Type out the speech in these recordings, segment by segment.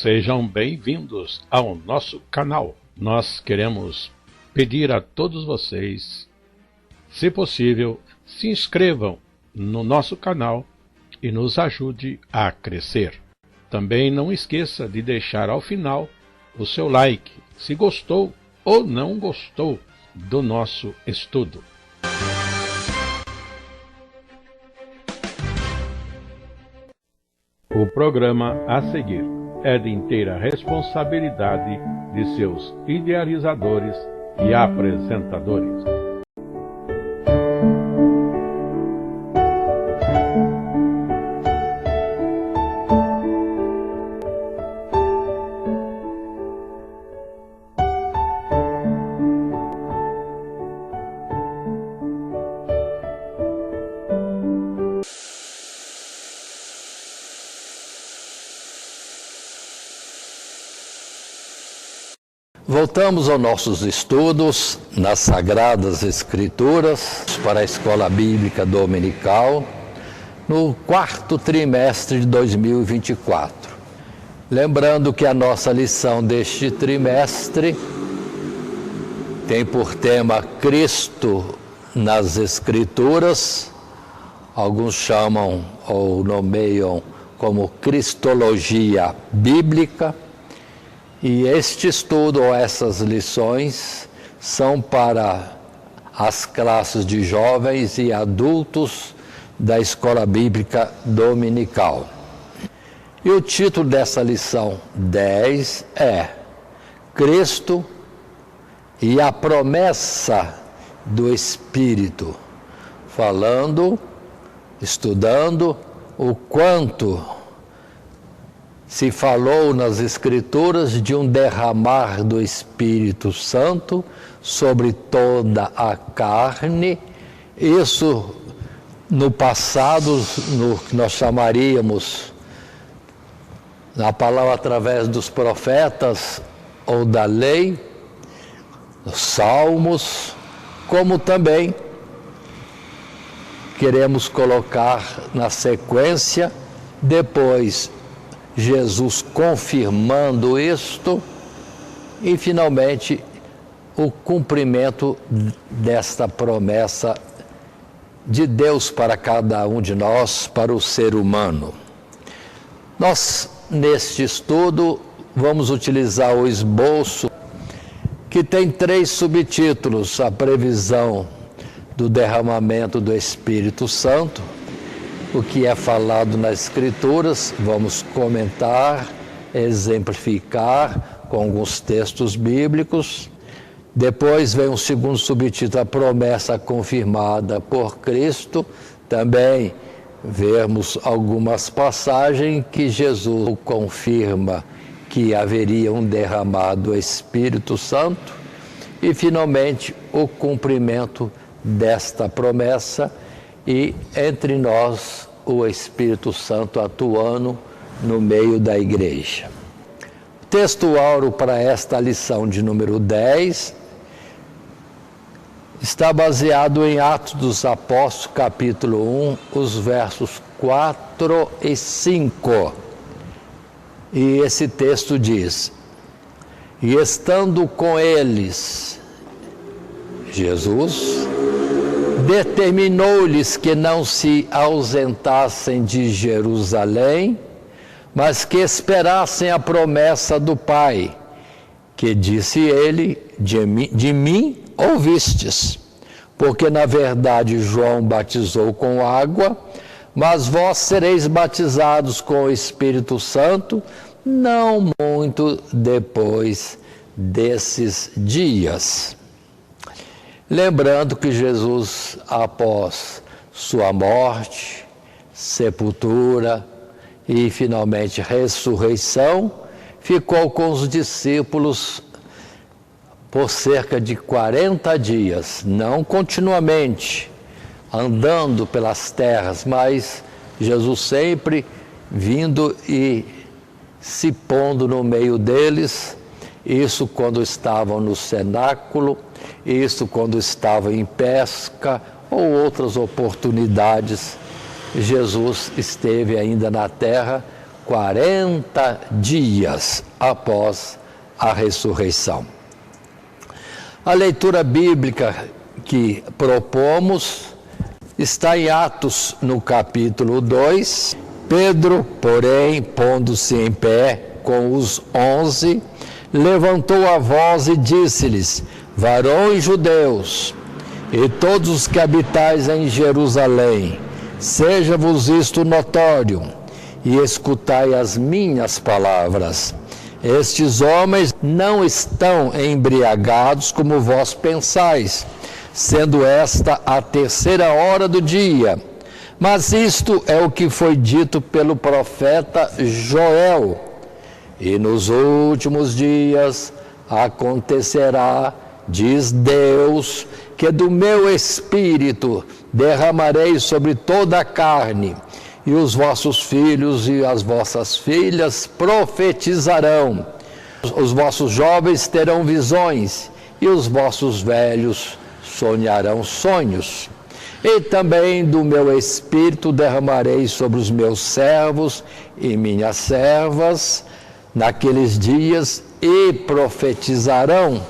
Sejam bem-vindos ao nosso canal. Nós queremos pedir a todos vocês, se possível, se inscrevam no nosso canal e nos ajude a crescer. Também não esqueça de deixar ao final o seu like, se gostou ou não gostou do nosso estudo. O programa a seguir é de inteira responsabilidade de seus idealizadores e apresentadores. Voltamos aos nossos estudos nas Sagradas Escrituras para a Escola Bíblica Dominical no quarto trimestre de 2024. Lembrando que a nossa lição deste trimestre tem por tema Cristo nas Escrituras, alguns chamam ou nomeiam como Cristologia Bíblica. E este estudo, ou essas lições, são para as classes de jovens e adultos da Escola Bíblica Dominical. E o título dessa lição 10 é Cristo e a promessa do Espírito, estudando o quanto se falou nas Escrituras de um derramar do Espírito Santo sobre toda a carne. Isso no passado, no que nós chamaríamos, na palavra através dos profetas ou da lei, dos salmos, como também queremos colocar na sequência, depois Jesus confirmando isto e, finalmente, o cumprimento desta promessa de Deus para cada um de nós, para o ser humano. Nós, neste estudo, vamos utilizar o esboço que tem 3 subtítulos: a previsão do derramamento do Espírito Santo, o que é falado nas Escrituras, vamos comentar, exemplificar com alguns textos bíblicos. Depois vem um segundo subtítulo, a promessa confirmada por Cristo. Também vermos algumas passagens que Jesus confirma que haveria um derramado do Espírito Santo. E, finalmente, o cumprimento desta promessa e, entre nós, o Espírito Santo atuando no meio da igreja. O texto áureo para esta lição de número 10 está baseado em Atos dos Apóstolos, capítulo 1, os versos 4 e 5. E esse texto diz: E estando com eles, Jesus determinou-lhes que não se ausentassem de Jerusalém, mas que esperassem a promessa do Pai, que disse ele, de mim ouvistes, porque na verdade João batizou com água, mas vós sereis batizados com o Espírito Santo, não muito depois desses dias. Lembrando que Jesus, após sua morte, sepultura e finalmente ressurreição, ficou com os discípulos por cerca de 40 dias, não continuamente andando pelas terras, mas Jesus sempre vindo e se pondo no meio deles, isso quando estavam no cenáculo, isso quando estavam em pesca ou outras oportunidades. Jesus esteve ainda na terra 40 dias após a ressurreição. A leitura bíblica que propomos está em Atos, no capítulo 2. Pedro, porém, pondo-se em pé com os 11, levantou a voz e disse-lhes: varões judeus, e todos os que habitais em Jerusalém, seja-vos isto notório, e escutai as minhas palavras. Estes homens não estão embriagados como vós pensais, sendo esta a 3ª hora do dia. Mas isto é o que foi dito pelo profeta Joel. E nos últimos dias acontecerá, diz Deus, que do meu espírito derramarei sobre toda a carne, e os vossos filhos e as vossas filhas profetizarão. Os vossos jovens terão visões, e os vossos velhos sonharão sonhos. E também do meu espírito derramarei sobre os meus servos e minhas servas naqueles dias, e profetizarão.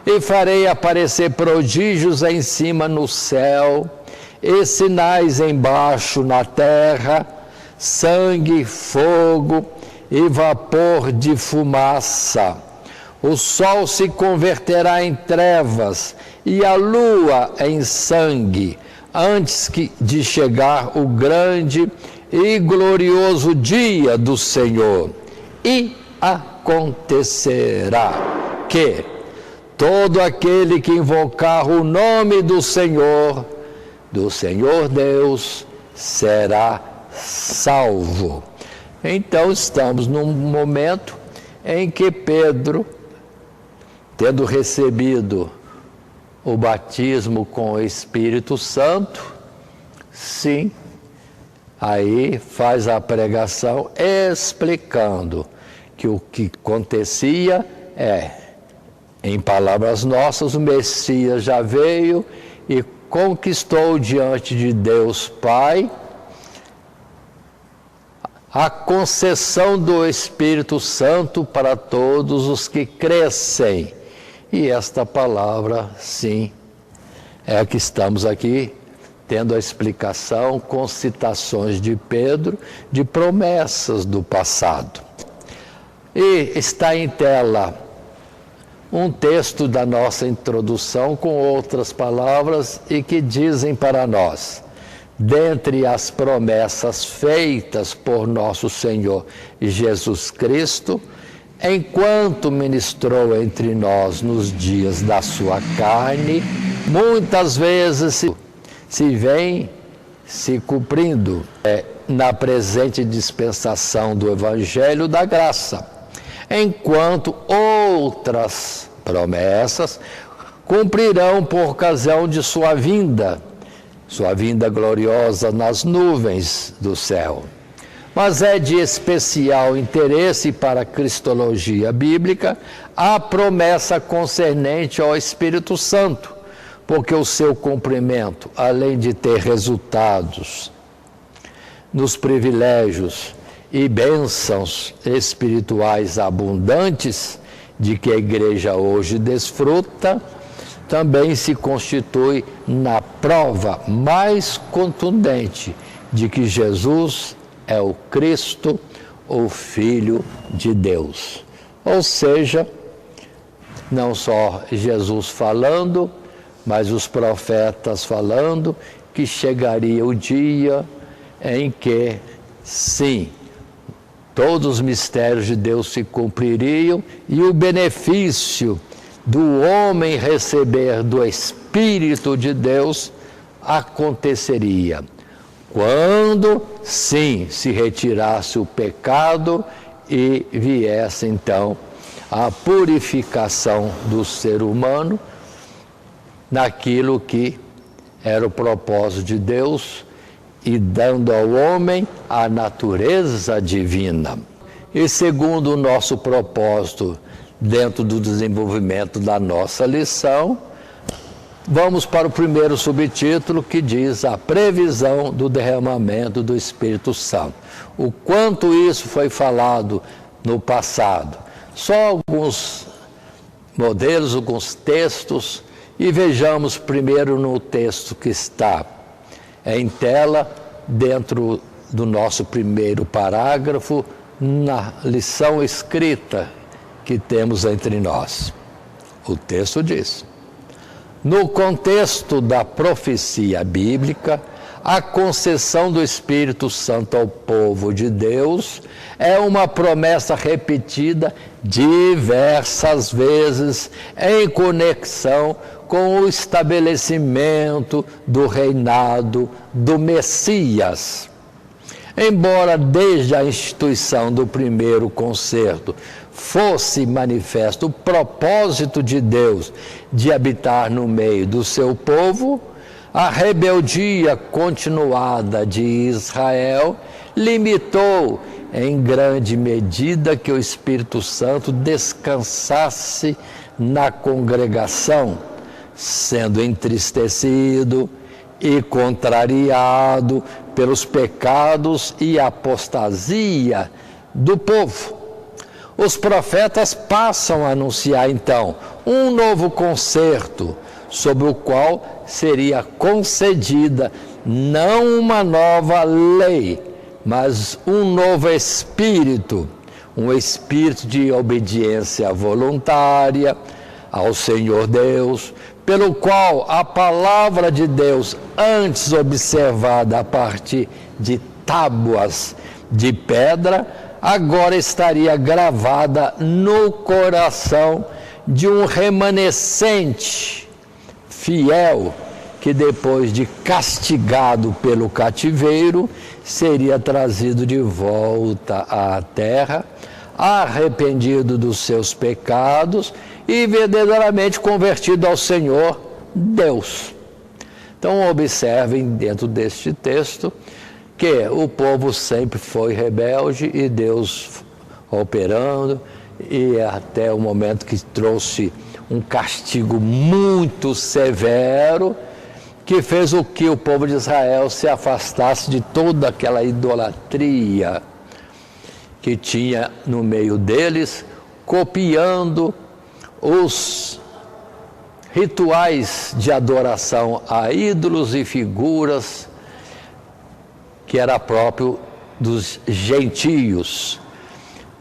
E farei aparecer prodígios em cima no céu, e sinais embaixo na terra, sangue, fogo e vapor de fumaça. O sol se converterá em trevas e a lua em sangue, antes de chegar o grande e glorioso dia do Senhor. E acontecerá que todo aquele que invocar o nome do Senhor Deus, será salvo. Então estamos num momento em que Pedro, tendo recebido o batismo com o Espírito Santo, sim, aí faz a pregação explicando que o que acontecia em palavras nossas, o Messias já veio e conquistou diante de Deus Pai a concessão do Espírito Santo para todos os que crescem. E esta palavra, sim, é a que estamos aqui tendo a explicação com citações de Pedro, de promessas do passado. E está em tela um texto da nossa introdução com outras palavras e que dizem para nós: dentre as promessas feitas por nosso Senhor Jesus Cristo, enquanto ministrou entre nós nos dias da sua carne, muitas vezes se vem se cumprindo na presente dispensação do Evangelho da Graça, enquanto outras promessas cumprirão por ocasião de sua vinda gloriosa nas nuvens do céu. Mas é de especial interesse para a cristologia bíblica a promessa concernente ao Espírito Santo, porque o seu cumprimento, além de ter resultados nos privilégios e bênçãos espirituais abundantes de que a igreja hoje desfruta, também se constitui na prova mais contundente de que Jesus é o Cristo, o Filho de Deus. Ou seja, não só Jesus falando, mas os profetas falando que chegaria o dia em que, sim, todos os mistérios de Deus se cumpririam e o benefício do homem receber do Espírito de Deus aconteceria. Quando, sim, se retirasse o pecado e viesse, então, a purificação do ser humano naquilo que era o propósito de Deus e dando ao homem a natureza divina. E segundo o nosso propósito, dentro do desenvolvimento da nossa lição, vamos para o primeiro subtítulo, que diz a previsão do derramamento do Espírito Santo. O quanto isso foi falado no passado. Só alguns modelos, alguns textos, e vejamos primeiro no texto que está em tela, dentro do nosso primeiro parágrafo, na lição escrita que temos entre nós. O texto diz: no contexto da profecia bíblica, a concessão do Espírito Santo ao povo de Deus é uma promessa repetida diversas vezes em conexão com o estabelecimento do reinado do Messias. Embora desde a instituição do primeiro concerto fosse manifesto o propósito de Deus de habitar no meio do seu povo, a rebeldia continuada de Israel limitou em grande medida que o Espírito Santo descansasse na congregação, sendo entristecido e contrariado pelos pecados e apostasia do povo. Os profetas passam a anunciar, então, um novo concerto, sobre o qual seria concedida não uma nova lei, mas um novo espírito, um espírito de obediência voluntária ao Senhor Deus, pelo qual a palavra de Deus, antes observada a partir de tábuas de pedra, agora estaria gravada no coração de um remanescente fiel, que depois de castigado pelo cativeiro, seria trazido de volta à terra, arrependido dos seus pecados e verdadeiramente convertido ao Senhor Deus. Então observem dentro deste texto que o povo sempre foi rebelde e Deus operando, e até o momento que trouxe um castigo muito severo, que fez o que o povo de Israel se afastasse de toda aquela idolatria que tinha no meio deles, copiando os rituais de adoração a ídolos e figuras que era próprio dos gentios,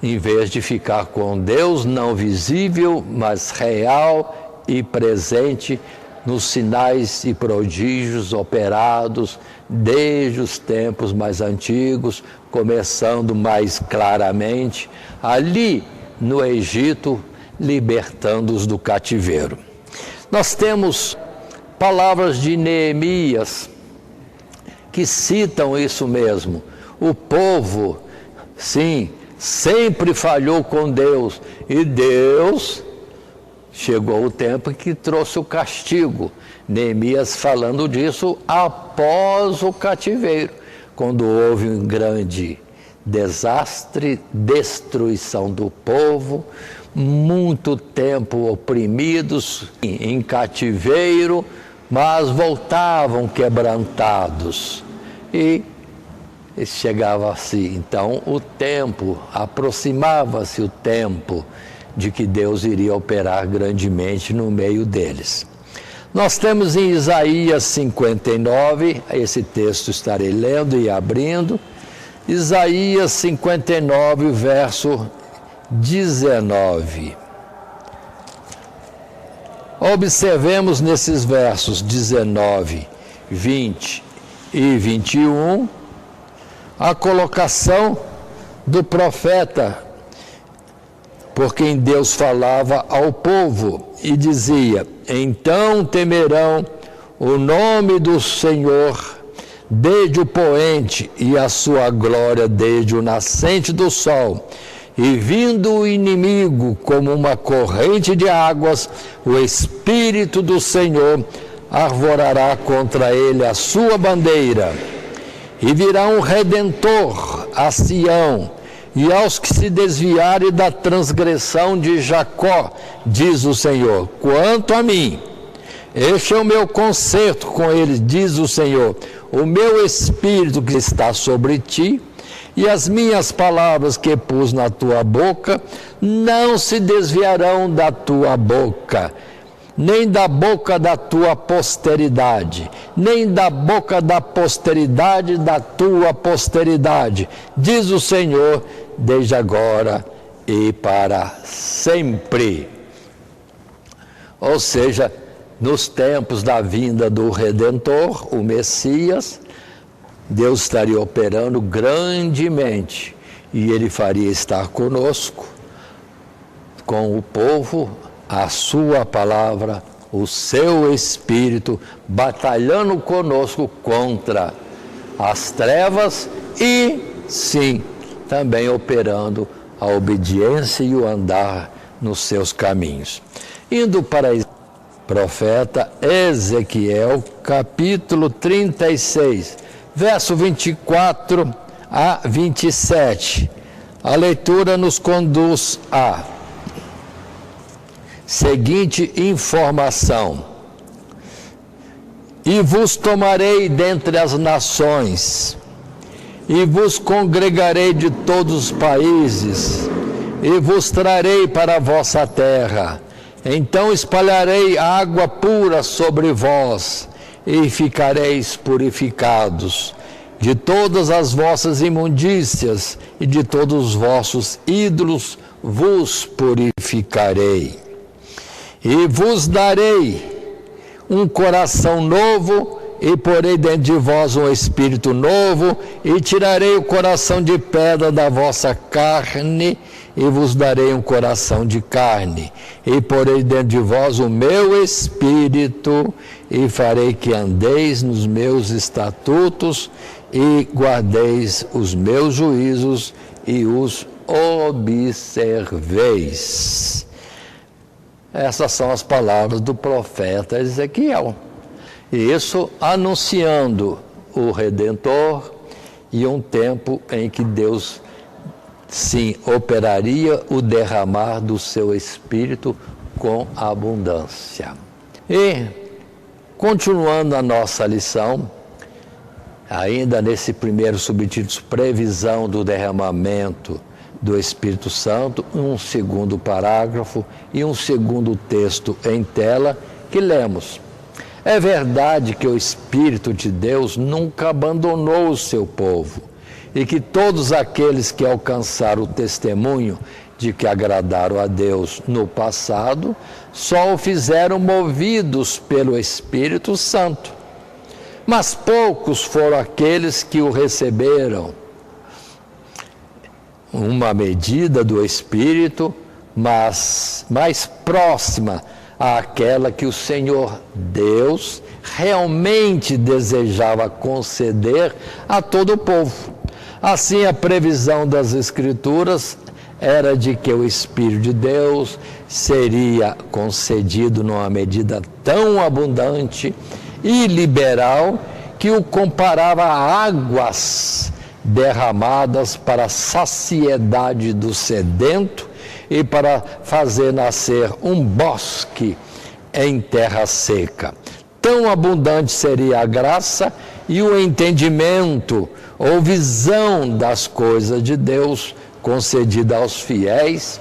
em vez de ficar com Deus não visível, mas real e presente nos sinais e prodígios operados desde os tempos mais antigos, começando mais claramente ali no Egito, libertando-os do cativeiro. Nós temos palavras de Neemias que citam isso mesmo. O povo, sim, sempre falhou com Deus, e Deus chegou o tempo em que trouxe o castigo. Neemias falando disso após o cativeiro, quando houve um grande desastre, destruição do povo, muito tempo oprimidos em cativeiro, mas voltavam quebrantados. E chegava-se então o tempo, aproximava-se o tempo de que Deus iria operar grandemente no meio deles. Nós temos em Isaías 59, esse texto estarei lendo e abrindo, Isaías 59, verso 19. Observemos nesses versos 19, 20 e 21, a colocação do profeta, por quem Deus falava ao povo, e dizia: então temerão o nome do Senhor desde o poente, e a sua glória desde o nascente do sol. E vindo o inimigo como uma corrente de águas, o Espírito do Senhor arvorará contra ele a sua bandeira. E virá um Redentor a Sião, e aos que se desviarem da transgressão de Jacó, diz o Senhor: quanto a mim, Este é o meu concerto com eles, diz o Senhor. O meu Espírito que está sobre ti e as minhas palavras que pus na tua boca não se desviarão da tua boca, nem da boca da tua posteridade, nem da boca da posteridade da tua posteridade, diz o Senhor, desde agora e para sempre. Ou seja, nos tempos da vinda do Redentor, o Messias, Deus estaria operando grandemente e Ele faria estar conosco, com o povo, a sua palavra, o seu Espírito, batalhando conosco contra as trevas e, sim, também operando a obediência e o andar nos seus caminhos. Indo para o profeta Ezequiel, capítulo 36, verso 24 a 27. A leitura nos conduz a seguinte informação: e vos tomarei dentre as nações, e vos congregarei de todos os países, e vos trarei para a vossa terra. Então espalharei água pura sobre vós, e ficareis purificados. De todas as vossas imundícias e de todos os vossos ídolos vos purificarei. E vos darei um coração novo, e porei dentro de vós um espírito novo, e tirarei o coração de pedra da vossa carne, e vos darei um coração de carne, e porei dentro de vós o meu espírito, e farei que andeis nos meus estatutos, e guardeis os meus juízos, e os observeis. Essas são as palavras do profeta Ezequiel. Isso anunciando o Redentor e um tempo em que Deus, sim, operaria o derramar do seu Espírito com abundância. E, continuando a nossa lição, ainda nesse primeiro subtítulo, previsão do derramamento do Espírito Santo, um segundo parágrafo e um segundo texto em tela que lemos. É verdade que o Espírito de Deus nunca abandonou o seu povo e que todos aqueles que alcançaram o testemunho de que agradaram a Deus no passado só o fizeram movidos pelo Espírito Santo. Mas poucos foram aqueles que o receberam. Uma medida do Espírito, mas mais próxima àquela que o Senhor Deus realmente desejava conceder a todo o povo. Assim, a previsão das Escrituras era de que o Espírito de Deus seria concedido numa medida tão abundante e liberal que o comparava a águas derramadas para a saciedade do sedento e para fazer nascer um bosque em terra seca. Tão abundante seria a graça e o entendimento ou visão das coisas de Deus concedida aos fiéis,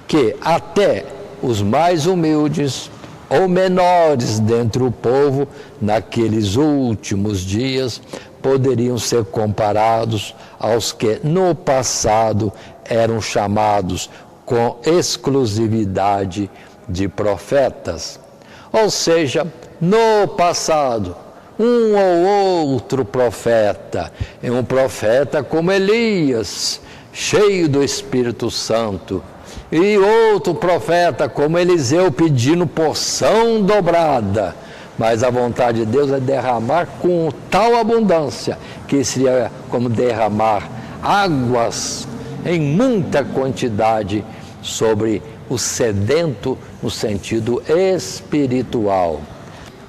que até os mais humildes ou menores dentre o povo, naqueles últimos dias, poderiam ser comparados aos que no passado eram chamados com exclusividade de profetas. Ou seja, no passado, um ou outro profeta, um profeta como Elias, cheio do Espírito Santo, e outro profeta como Eliseu pedindo porção dobrada, mas a vontade de Deus é derramar com tal abundância que seria como derramar águas em muita quantidade sobre o sedento no sentido espiritual.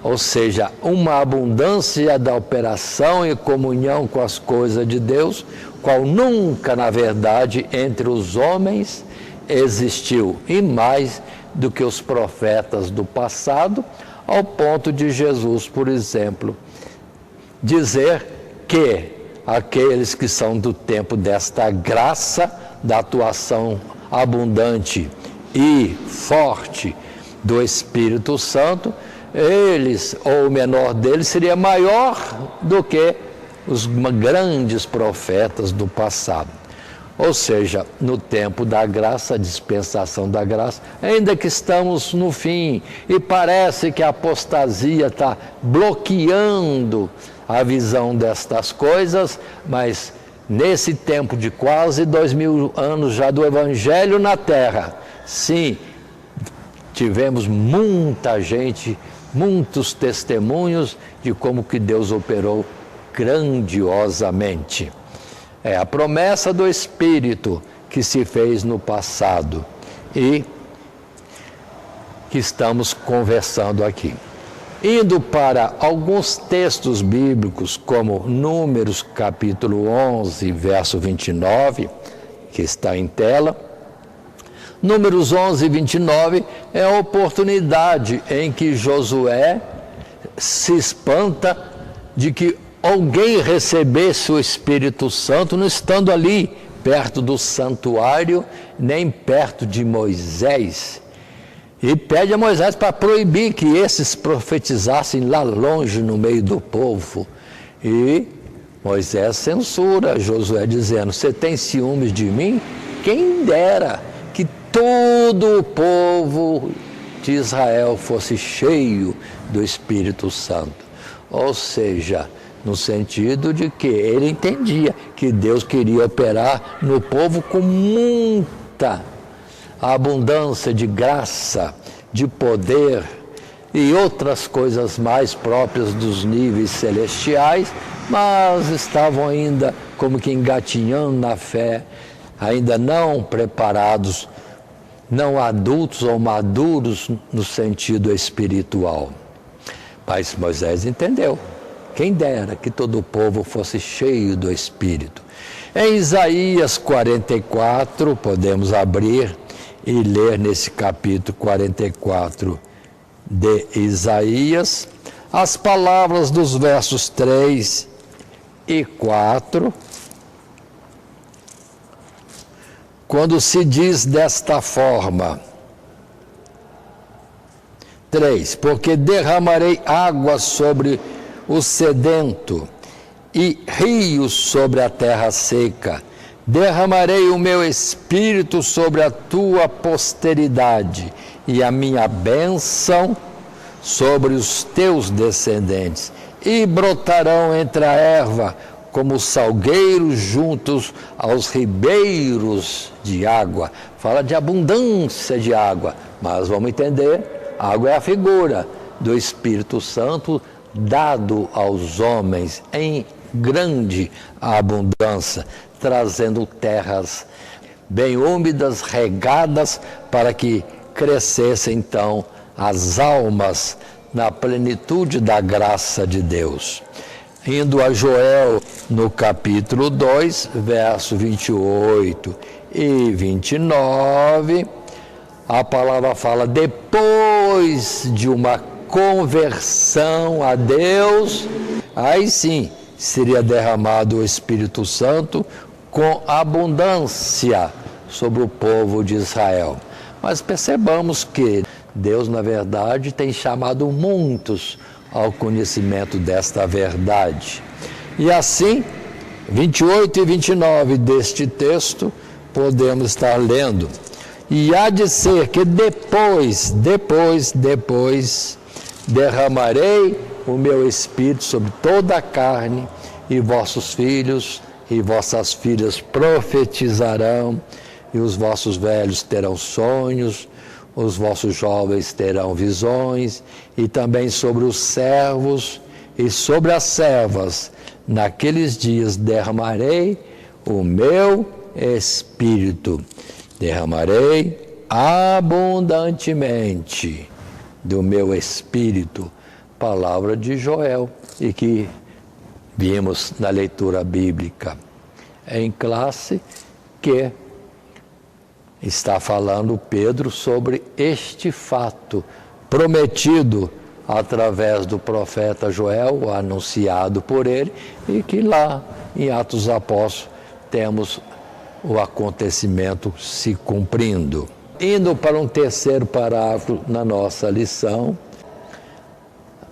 Ou seja, uma abundância da operação e comunhão com as coisas de Deus, qual nunca, na verdade, entre os homens existiu, e mais do que os profetas do passado, ao ponto de Jesus, por exemplo, dizer que aqueles que são do tempo desta graça, da atuação abundante e forte do Espírito Santo, eles, ou o menor deles, seria maior do que os grandes profetas do passado. Ou seja, no tempo da graça, a dispensação da graça, ainda que estamos no fim e parece que a apostasia está bloqueando a visão destas coisas, mas nesse tempo de quase 2000 anos já do Evangelho na Terra, sim, tivemos muita gente, muitos testemunhos de como que Deus operou grandiosamente. É a promessa do Espírito que se fez no passado e que estamos conversando aqui. Indo para alguns textos bíblicos, como Números capítulo 11, verso 29, que está em tela. Números 11, 29 é a oportunidade em que Josué se espanta de que alguém recebesse o Espírito Santo, não estando ali perto do santuário, nem perto de Moisés. E pede a Moisés para proibir que esses profetizassem lá longe no meio do povo. E Moisés censura Josué dizendo: você tem ciúmes de mim? Quem dera que todo o povo de Israel fosse cheio do Espírito Santo. Ou seja, no sentido de que ele entendia que Deus queria operar no povo com muita abundância de graça, de poder e outras coisas mais próprias dos níveis celestiais, mas estavam ainda como que engatinhando na fé, ainda não preparados, não adultos ou maduros no sentido espiritual. Mas Moisés entendeu. Quem dera que todo o povo fosse cheio do Espírito. Em Isaías 44, podemos abrir e ler nesse capítulo 44 de Isaías, as palavras dos versos 3 e 4, quando se diz desta forma: 3, porque derramarei água sobre o sedento e rios sobre a terra seca. Derramarei o meu espírito sobre a tua posteridade e a minha bênção sobre os teus descendentes. E brotarão entre a erva como salgueiros juntos aos ribeiros de água. Fala de abundância de água, mas vamos entender, água é a figura do Espírito Santo dado aos homens em grande abundância, trazendo terras bem úmidas, regadas, para que crescessem então as almas na plenitude da graça de Deus. Indo a Joel, no capítulo 2, verso 28 e 29, a palavra fala: depois de uma conversão a Deus, aí sim seria derramado o Espírito Santo com abundância sobre o povo de Israel. Mas percebamos que Deus, na verdade, tem chamado muitos ao conhecimento desta verdade. E assim, 28 e 29 deste texto, podemos estar lendo: e há de ser que depois, derramarei o meu Espírito sobre toda a carne, e vossos filhos e vossas filhas profetizarão, e os vossos velhos terão sonhos, os vossos jovens terão visões, e também sobre os servos e sobre as servas, naqueles dias derramarei o meu Espírito. Derramarei abundantemente do meu Espírito. Palavra de Joel, e que vimos na leitura bíblica em classe, que está falando Pedro sobre este fato prometido através do profeta Joel, anunciado por ele, e que lá em Atos dos Apóstolos temos o acontecimento se cumprindo. Indo para um terceiro parágrafo na nossa lição,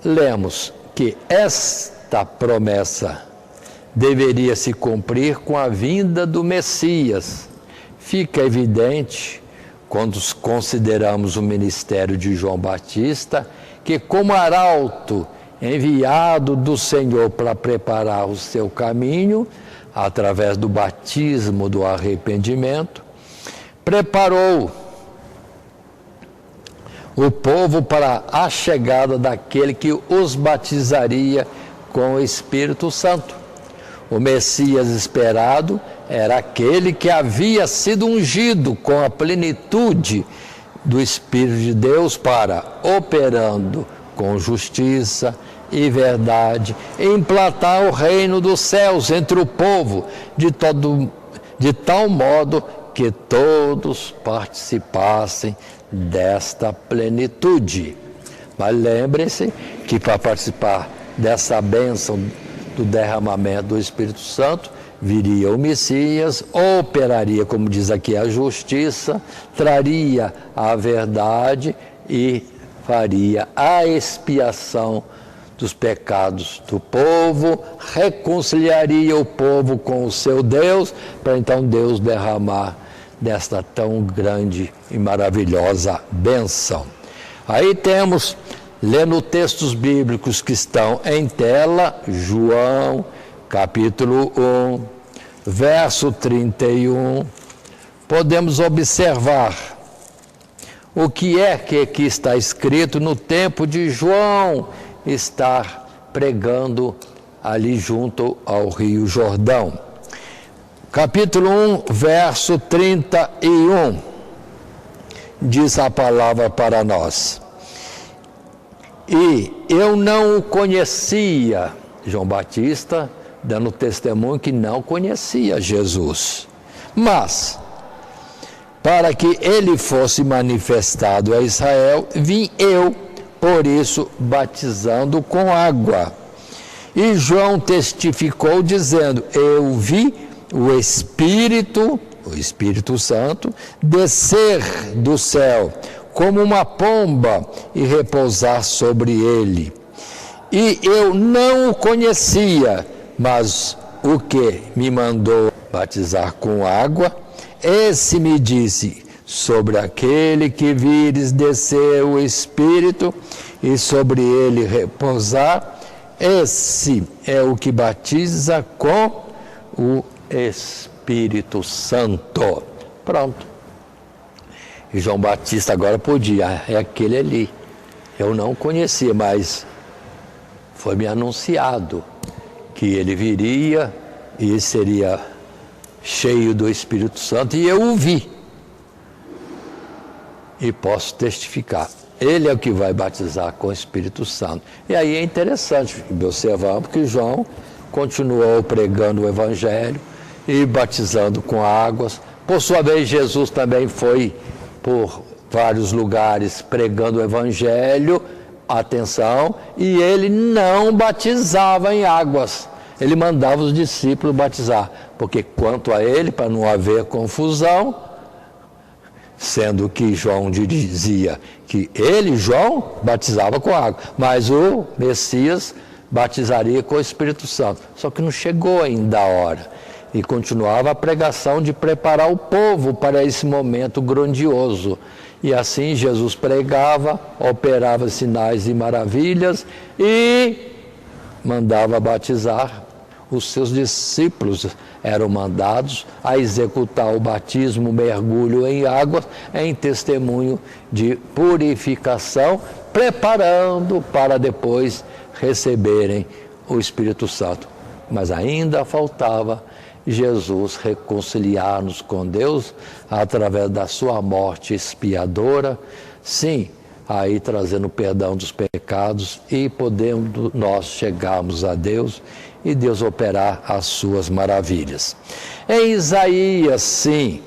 lemos que esta promessa deveria se cumprir com a vinda do Messias. Fica evidente, quando consideramos o ministério de João Batista, que como arauto enviado do Senhor para preparar o seu caminho, através do batismo do arrependimento, preparou o povo para a chegada daquele que os batizaria com o Espírito Santo. O Messias esperado era aquele que havia sido ungido com a plenitude do Espírito de Deus para, operando com justiça e verdade, implantar o reino dos céus entre o povo, de tal modo que todos participassem desta plenitude. Mas lembrem-se que para participar dessa bênção do derramamento do Espírito Santo, viria o Messias, operaria, como diz aqui, a justiça, traria a verdade e faria a expiação dos pecados do povo, reconciliaria o povo com o seu Deus, para então Deus derramar desta tão grande e maravilhosa bênção. Aí temos, lendo textos bíblicos que estão em tela, João, capítulo 1, verso 31, podemos observar o que é que aqui está escrito no tempo de João estar pregando ali junto ao Rio Jordão. Capítulo 1, verso 31, diz a palavra para nós: e eu não o conhecia, João Batista dando testemunho que não conhecia Jesus, mas para que ele fosse manifestado a Israel, vim eu, por isso, batizando com água. E João testificou dizendo: eu vi o Espírito Santo, descer do céu como uma pomba e repousar sobre ele. E eu não o conhecia, mas o que me mandou batizar com água, esse me disse: sobre aquele que vires descer o Espírito e sobre ele repousar, esse é o que batiza com o Espírito Santo. Pronto. E João Batista agora podia, é aquele ali. Eu não conhecia, mas foi-me anunciado que ele viria e seria cheio do Espírito Santo, e eu o vi. E posso testificar. Ele é o que vai batizar com o Espírito Santo. E aí é interessante observar que João continuou pregando o Evangelho e batizando com águas. Por sua vez, Jesus também foi por vários lugares pregando o Evangelho, atenção, e ele não batizava em águas. Ele mandava os discípulos batizar, porque quanto a ele, para não haver confusão, sendo que João dizia que ele, João, batizava com água, mas o Messias batizaria com o Espírito Santo. Só que não chegou ainda a hora. E continuava a pregação de preparar o povo para esse momento grandioso. E assim Jesus pregava, operava sinais e maravilhas e mandava batizar. Os seus discípulos eram mandados a executar o batismo, o mergulho em águas, em testemunho de purificação, preparando para depois receberem o Espírito Santo. Mas ainda faltava Jesus reconciliar-nos com Deus através da sua morte expiadora, sim, aí trazendo perdão dos pecados e podendo nós chegarmos a Deus e Deus operar as suas maravilhas. Em Isaías, sim,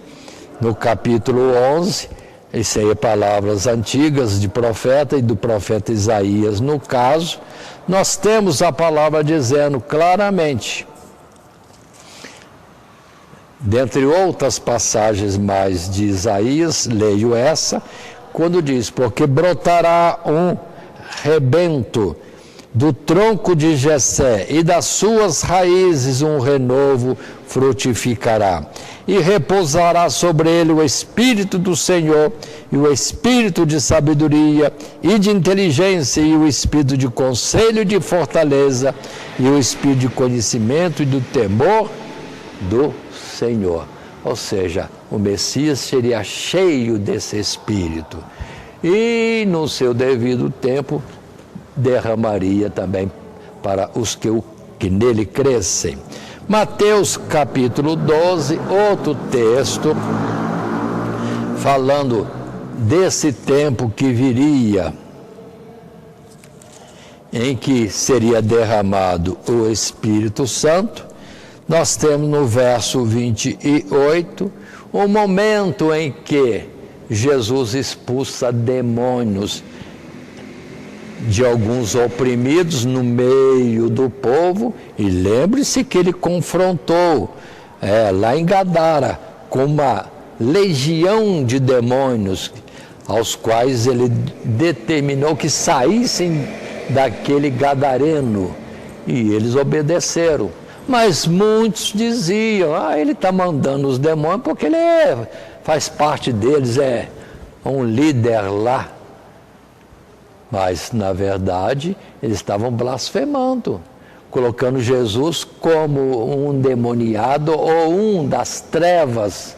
no capítulo 11, Isso aí é palavras antigas de profeta e do profeta Isaías. No caso, nós temos a palavra dizendo claramente, dentre outras passagens mais de Isaías, leio essa, quando diz, porque brotará um rebento do tronco de Jessé, e das suas raízes um renovo frutificará. E repousará sobre ele o Espírito do Senhor, e o Espírito de sabedoria e de inteligência, e o Espírito de conselho e de fortaleza, e o Espírito de conhecimento e do temor do Senhor. Ou seja, o Messias seria cheio desse Espírito. E no seu devido tempo, derramaria também para os que nele crescem. Mateus capítulo 12, outro texto, falando desse tempo que viria, em que seria derramado o Espírito Santo. Nós temos no verso 28, o momento em que Jesus expulsa demônios de alguns oprimidos no meio do povo, e lembre-se que ele confrontou lá em Gadara com uma legião de demônios, aos quais ele determinou que saíssem daquele gadareno, e eles obedeceram. Mas muitos diziam, ele está mandando os demônios porque ele faz parte deles, é um líder lá. Mas, na verdade, eles estavam blasfemando, colocando Jesus como um demoniado ou um das trevas.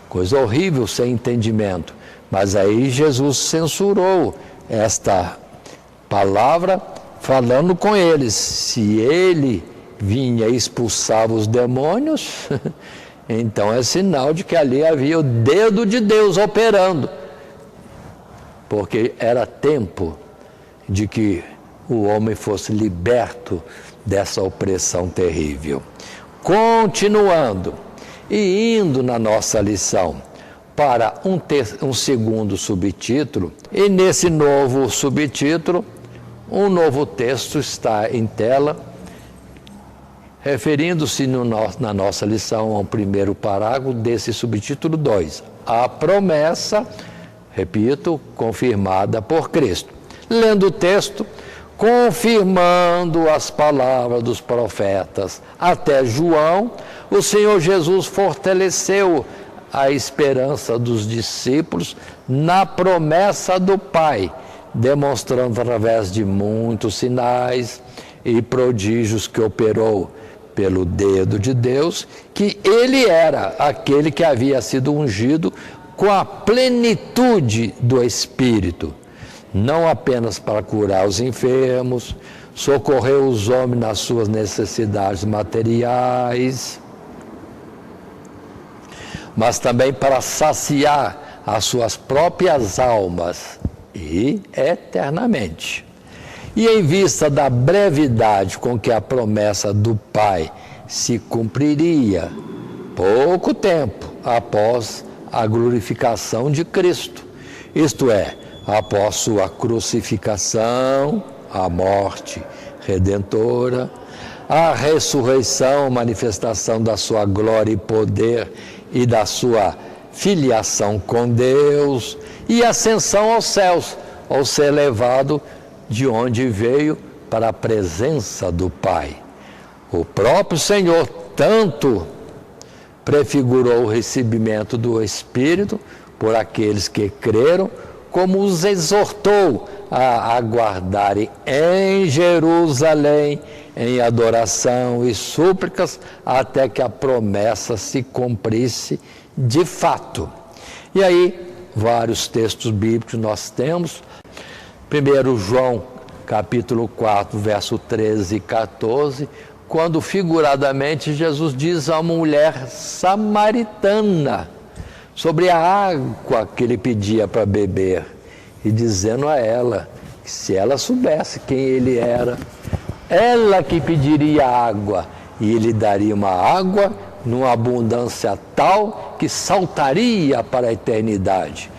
Coisa horrível, sem entendimento. Mas aí Jesus censurou esta palavra, falando com eles. Se ele vinha e expulsava os demônios, então é sinal de que ali havia o dedo de Deus operando. Porque era tempo de que o homem fosse liberto dessa opressão terrível. Continuando e indo na nossa lição para um segundo subtítulo, e nesse novo subtítulo, um novo texto está em tela, referindo-se na nossa lição ao primeiro parágrafo desse subtítulo 2, a promessa, repito, confirmada por Cristo. Lendo o texto, confirmando as palavras dos profetas até João, o Senhor Jesus fortaleceu a esperança dos discípulos na promessa do Pai, demonstrando através de muitos sinais e prodígios que operou pelo dedo de Deus, que ele era aquele que havia sido ungido com a plenitude do Espírito, não apenas para curar os enfermos, socorrer os homens nas suas necessidades materiais, mas também para saciar as suas próprias almas e eternamente. E em vista da brevidade com que a promessa do Pai se cumpriria, pouco tempo após a glorificação de Cristo, isto é, após sua crucificação, a morte redentora, a ressurreição, manifestação da sua glória e poder e da sua filiação com Deus, e ascensão aos céus, ao ser levado de onde veio para a presença do Pai. O próprio Senhor tanto prefigurou o recebimento do Espírito por aqueles que creram, como os exortou a aguardarem em Jerusalém, em adoração e súplicas, até que a promessa se cumprisse de fato. E aí, vários textos bíblicos nós temos. 1 João, capítulo 4, verso 13 e 14, quando figuradamente Jesus diz a uma mulher samaritana sobre a água que ele pedia para beber, e dizendo a ela que se ela soubesse quem ele era, ela que pediria água, e ele daria uma água numa abundância tal que saltaria para a eternidade.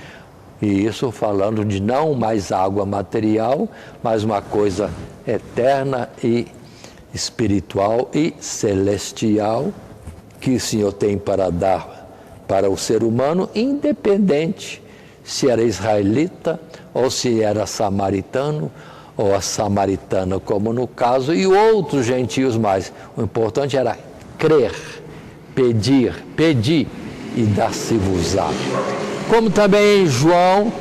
E isso falando de não mais água material, mas uma coisa eterna e espiritual e celestial que o Senhor tem para dar para o ser humano, independente se era israelita ou se era samaritano ou a samaritana, como no caso, e outros gentios mais. O importante era crer, pedir e dar-se-vos-á. Como também em João,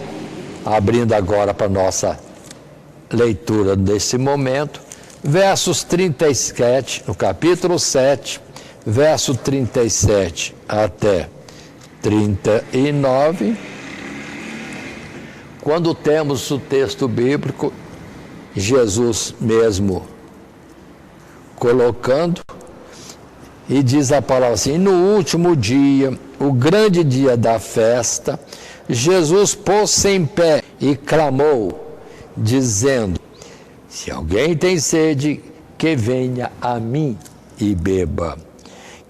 abrindo agora para a nossa leitura nesse momento, versos 37, no capítulo 7, verso 37 até 39, quando temos o texto bíblico, Jesus mesmo colocando, e diz a palavra assim: no último dia, o grande dia da festa, Jesus pôs-se em pé e clamou, dizendo: se alguém tem sede, que venha a mim e beba.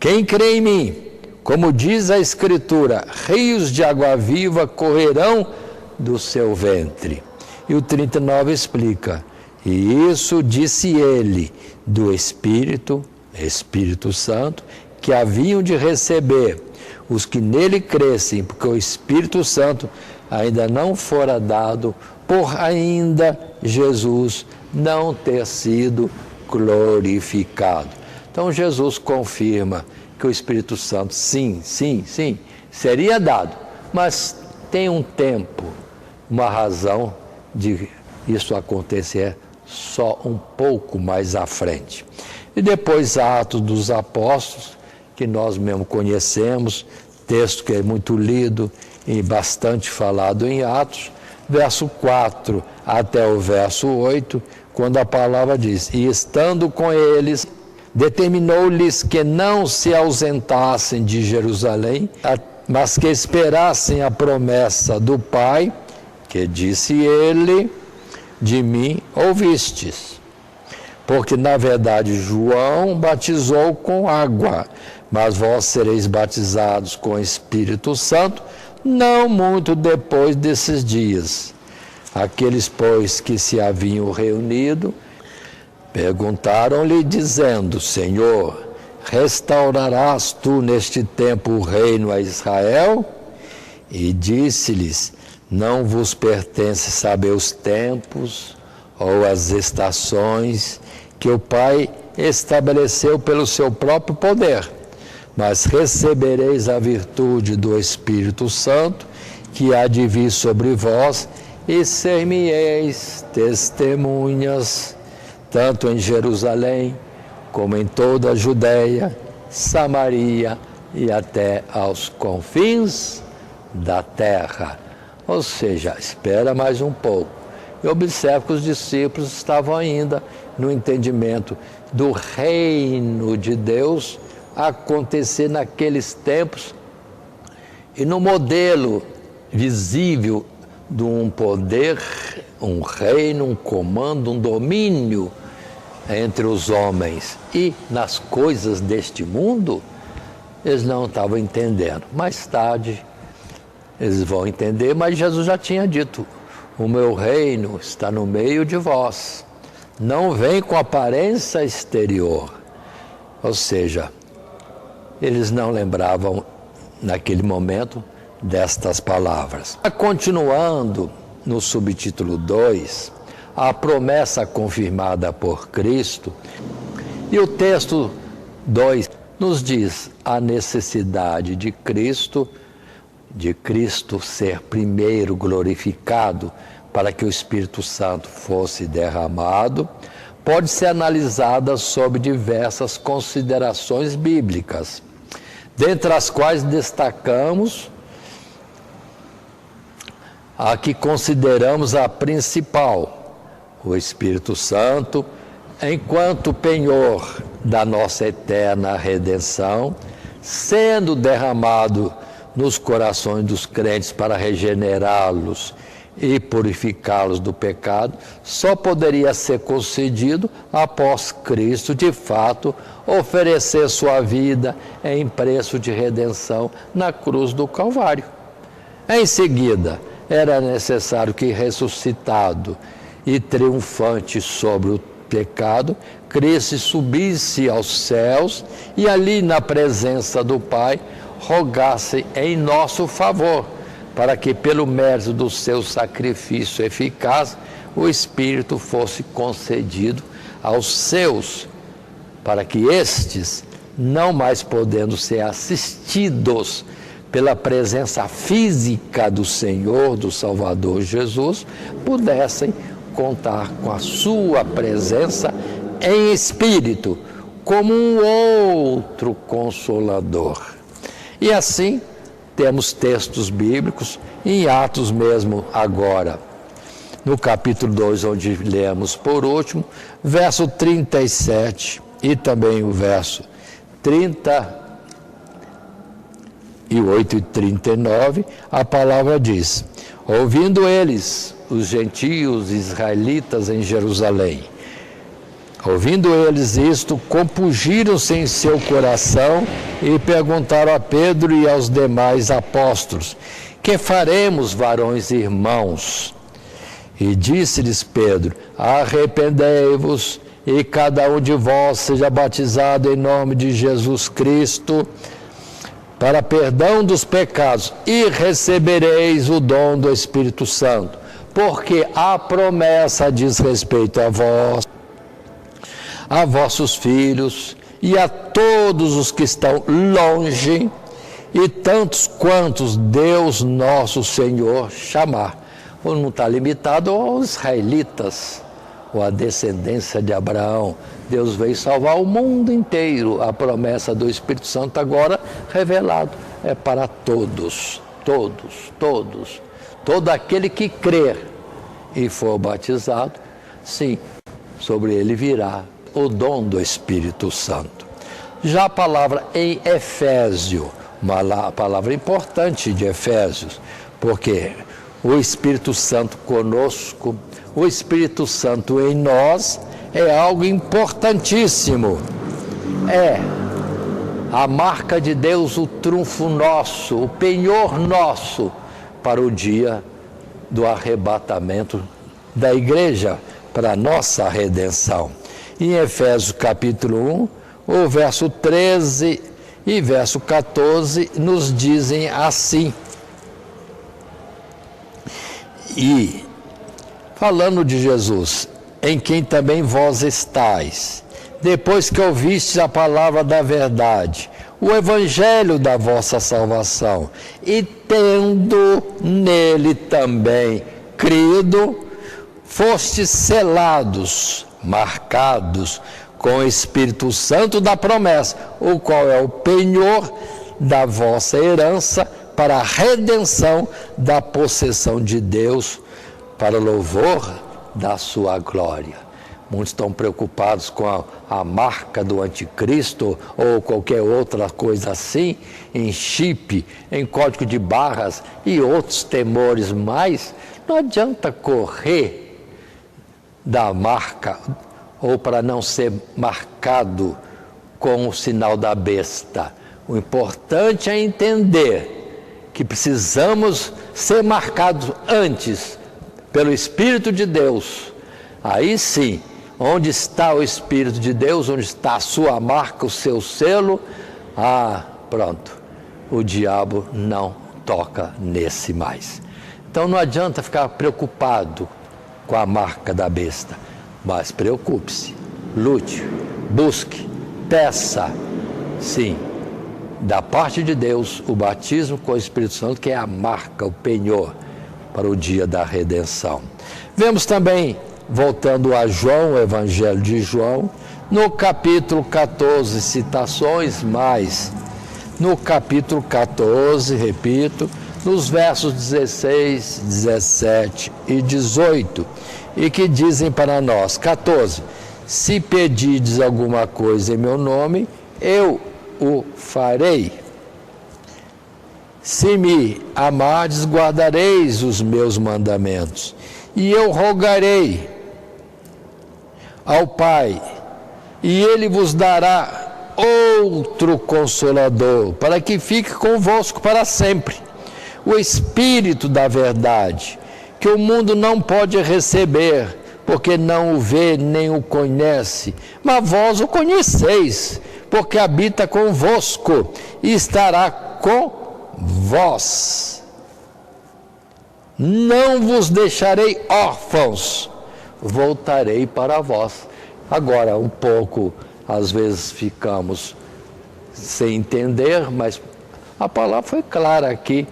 Quem crê em mim, como diz a Escritura, rios de água viva correrão do seu ventre. E o 39 explica: e isso disse ele do Espírito Santo, que haviam de receber os que nele crescem, porque o Espírito Santo ainda não fora dado, por ainda Jesus não ter sido glorificado. Então Jesus confirma que o Espírito Santo, sim, seria dado, mas tem um tempo, uma razão de isso acontecer só um pouco mais à frente. E depois Atos dos Apóstolos, que nós mesmo conhecemos, texto que é muito lido e bastante falado em Atos, verso 4 até o verso 8, quando a palavra diz: e estando com eles, determinou-lhes que não se ausentassem de Jerusalém, mas que esperassem a promessa do Pai, que disse ele: de mim ouvistes. Porque, na verdade, João batizou com água, mas vós sereis batizados com o Espírito Santo, não muito depois desses dias. Aqueles, pois, que se haviam reunido, perguntaram-lhe, dizendo: Senhor, restaurarás tu neste tempo o reino a Israel? E disse-lhes: não vos pertence saber os tempos ou as estações que o Pai estabeleceu pelo seu próprio poder, mas recebereis a virtude do Espírito Santo, que há de vir sobre vós, e ser-me-eis testemunhas, tanto em Jerusalém, como em toda a Judéia, Samaria e até aos confins da terra. Ou seja, espera mais um pouco. E observa que os discípulos estavam ainda no entendimento do reino de Deus acontecer naqueles tempos e no modelo visível de um poder, um reino, um comando, um domínio entre os homens e nas coisas deste mundo, eles não estavam entendendo. Mais tarde eles vão entender, mas Jesus já tinha dito: o meu reino está no meio de vós, não vem com aparência exterior. Ou seja, eles não lembravam naquele momento destas palavras. Continuando no subtítulo 2, a promessa confirmada por Cristo, e o texto 2 nos diz a necessidade de Cristo ser primeiro glorificado para que o Espírito Santo fosse derramado, pode ser analisada sob diversas considerações bíblicas, dentre as quais destacamos a que consideramos a principal: o Espírito Santo, enquanto penhor da nossa eterna redenção, sendo derramado nos corações dos crentes para regenerá-los e purificá-los do pecado, só poderia ser concedido após Cristo, de fato, oferecer sua vida em preço de redenção na cruz do Calvário. Em seguida, era necessário que, ressuscitado e triunfante sobre o pecado, Cristo subisse aos céus e ali, na presença do Pai, rogasse em nosso favor, para que, pelo mérito do seu sacrifício eficaz, o Espírito fosse concedido aos seus, para que estes, não mais podendo ser assistidos pela presença física do Senhor, do Salvador Jesus, pudessem contar com a sua presença em espírito, como um outro Consolador. E assim, temos textos bíblicos, em Atos mesmo agora, no capítulo 2, onde lemos por último, verso 37 e também o verso 38 e 39, a palavra diz: ouvindo eles, os gentios israelitas em Jerusalém, ouvindo eles isto, compungiram-se em seu coração e perguntaram a Pedro e aos demais apóstolos: que faremos, varões e irmãos? E disse-lhes Pedro: arrependei-vos e cada um de vós seja batizado em nome de Jesus Cristo para perdão dos pecados, e recebereis o dom do Espírito Santo, porque a promessa diz respeito a vós, a vossos filhos e a todos os que estão longe, e tantos quantos Deus nosso Senhor chamar. Ou não está limitado aos israelitas, ou à descendência de Abraão. Deus veio salvar o mundo inteiro. A promessa do Espírito Santo agora revelado é para todos, todos, todos. Todo aquele que crer e for batizado, sim, sobre ele virá o dom do Espírito Santo. Já a palavra em Efésio, uma palavra importante de Efésios, porque o Espírito Santo conosco, o Espírito Santo em nós, é algo importantíssimo. É a marca de Deus, o trunfo nosso, o penhor nosso para o dia do arrebatamento da igreja, para a nossa redenção. Em Efésios capítulo 1, o verso 13 e verso 14 nos dizem assim. E, falando de Jesus, em quem também vós estáis, depois que ouvistes a palavra da verdade, o evangelho da vossa salvação, e tendo nele também crido, fostes selados, marcados com o Espírito Santo da promessa, o qual é o penhor da vossa herança para a redenção da possessão de Deus, para louvor da sua glória. Muitos estão preocupados com a marca do anticristo ou qualquer outra coisa assim, em chip, em código de barras e outros temores mais. Não adianta correr da marca ou para não ser marcado com o sinal da besta. O importante é entender que precisamos ser marcados antes pelo Espírito de Deus. Aí sim, onde está o Espírito de Deus, onde está a sua marca, o seu selo, pronto, o diabo não toca nesse mais. Então não adianta ficar preocupado com a marca da besta, mas preocupe-se, lute, busque, peça, sim, da parte de Deus, o batismo com o Espírito Santo, que é a marca, o penhor para o dia da redenção. Vemos também, voltando a João, o Evangelho de João, no capítulo 14, citações mais, no capítulo 14, repito, nos versos 16, 17 e 18, e que dizem para nós, 14, se pedirdes alguma coisa em meu nome, eu o farei. Se me amardes, guardareis os meus mandamentos. E eu rogarei ao Pai, e Ele vos dará outro Consolador, para que fique convosco para sempre. O Espírito da verdade, que o mundo não pode receber, porque não o vê nem o conhece, mas vós o conheceis, porque habita convosco e estará com vós. Não vos deixarei órfãos, voltarei para vós. Agora, um pouco, às vezes ficamos sem entender, mas a palavra foi clara aqui.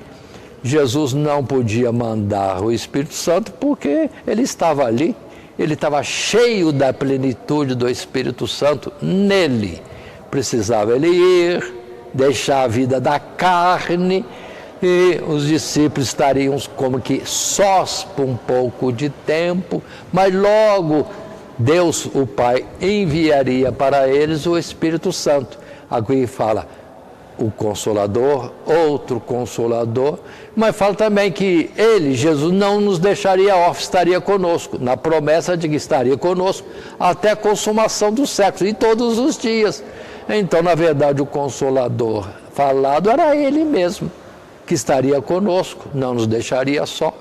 Jesus não podia mandar o Espírito Santo porque ele estava ali, ele estava cheio da plenitude do Espírito Santo nele. Precisava ele ir, deixar a vida da carne, e os discípulos estariam como que sós por um pouco de tempo, mas logo Deus, o Pai, enviaria para eles o Espírito Santo. Aqui fala o Consolador, outro Consolador, mas fala também que ele, Jesus, não nos deixaria órfãos, estaria conosco, na promessa de que estaria conosco até a consumação dos séculos, e todos os dias. Então, na verdade, o Consolador falado era ele mesmo, que estaria conosco, não nos deixaria só,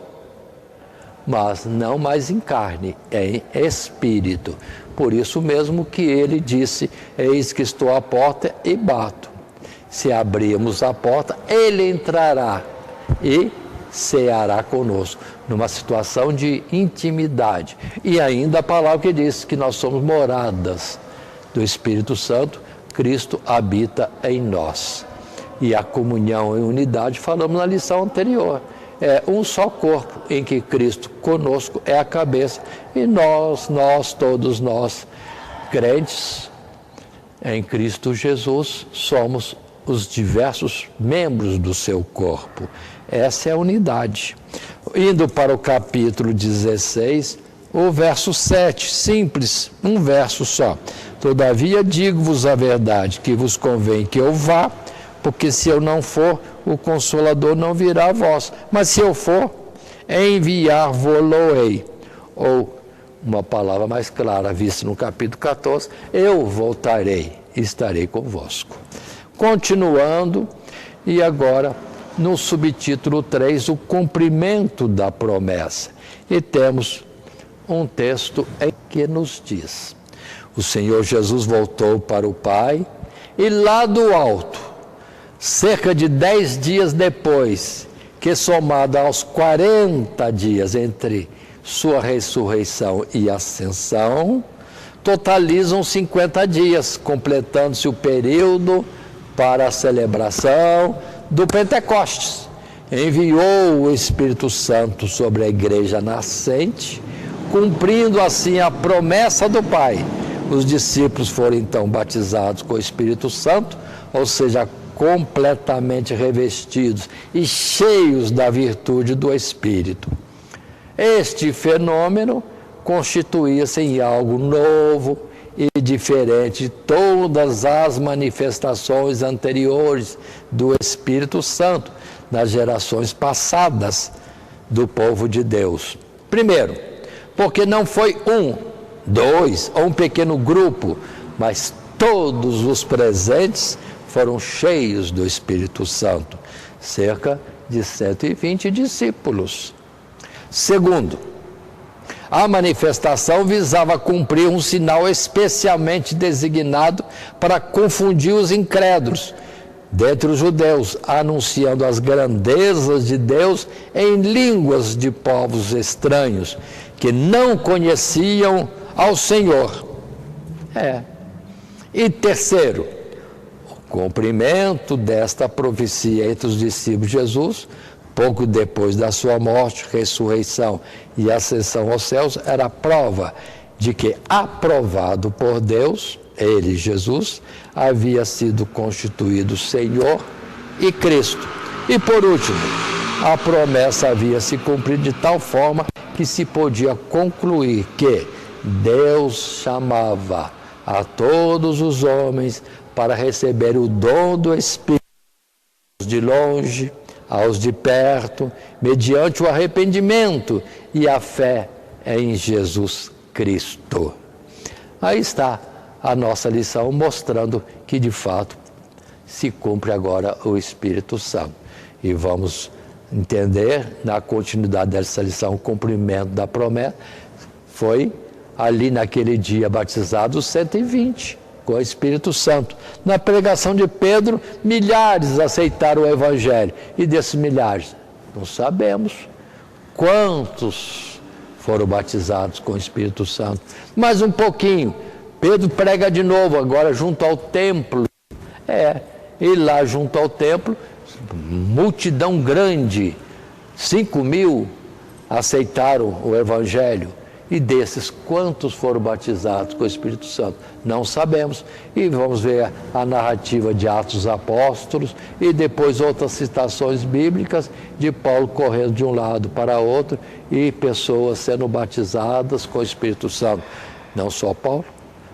mas não mais em carne, em espírito. Por isso mesmo que ele disse: eis que estou à porta e bato. Se abrirmos a porta, ele entrará e ceará conosco, numa situação de intimidade. E ainda a palavra que diz que nós somos moradas do Espírito Santo, Cristo habita em nós. E a comunhão e unidade, falamos na lição anterior, é um só corpo, em que Cristo conosco é a cabeça, e todos nós, crentes em Cristo Jesus, somos os diversos membros do seu corpo. Essa é a unidade. Indo para o capítulo 16, o verso 7, simples, um verso só. Todavia digo-vos a verdade, que vos convém que eu vá, porque se eu não for, o Consolador não virá a vós. Mas se eu for, enviar-vos-ei. Ou, uma palavra mais clara, vista no capítulo 14, eu voltarei e estarei convosco. Continuando, e agora no subtítulo 3, o cumprimento da promessa. E temos um texto em que nos diz: o Senhor Jesus voltou para o Pai, e lá do alto, cerca de 10 dias depois, que somado aos 40 dias entre sua ressurreição e ascensão, totalizam 50 dias, completando-se o período para a celebração do Pentecostes. Enviou o Espírito Santo sobre a igreja nascente, cumprindo assim a promessa do Pai. Os discípulos foram então batizados com o Espírito Santo, ou seja, completamente revestidos e cheios da virtude do Espírito. Este fenômeno constituía-se em algo novo e diferente de todas as manifestações anteriores do Espírito Santo nas gerações passadas do povo de Deus. Primeiro, porque não foi um, dois ou um pequeno grupo, mas todos os presentes foram cheios do Espírito Santo, cerca de 120 discípulos. Segundo, a manifestação visava cumprir um sinal especialmente designado para confundir os incrédulos dentre os judeus, anunciando as grandezas de Deus em línguas de povos estranhos, que não conheciam ao Senhor. E terceiro, o cumprimento desta profecia entre os discípulos de Jesus, pouco depois da sua morte, ressurreição e ascensão aos céus, era a prova de que, aprovado por Deus, ele, Jesus, havia sido constituído Senhor e Cristo. E por último, a promessa havia se cumprido de tal forma que se podia concluir que Deus chamava a todos os homens para receber o dom do Espírito de longe, aos de perto, mediante o arrependimento e a fé em Jesus Cristo. Aí está a nossa lição mostrando que de fato se cumpre agora o Espírito Santo. E vamos entender na continuidade dessa lição o cumprimento da promessa. Foi ali naquele dia batizados 120 com o Espírito Santo. Na pregação de Pedro, milhares aceitaram o Evangelho. E desses milhares, não sabemos quantos foram batizados com o Espírito Santo. Mais um pouquinho, Pedro prega de novo, agora junto ao templo. E lá junto ao templo, multidão grande, 5.000 aceitaram o Evangelho. E desses, quantos foram batizados com o Espírito Santo? Não sabemos. E vamos ver a narrativa de Atos dos Apóstolos e depois outras citações bíblicas de Paulo correndo de um lado para outro e pessoas sendo batizadas com o Espírito Santo. Não só Paulo,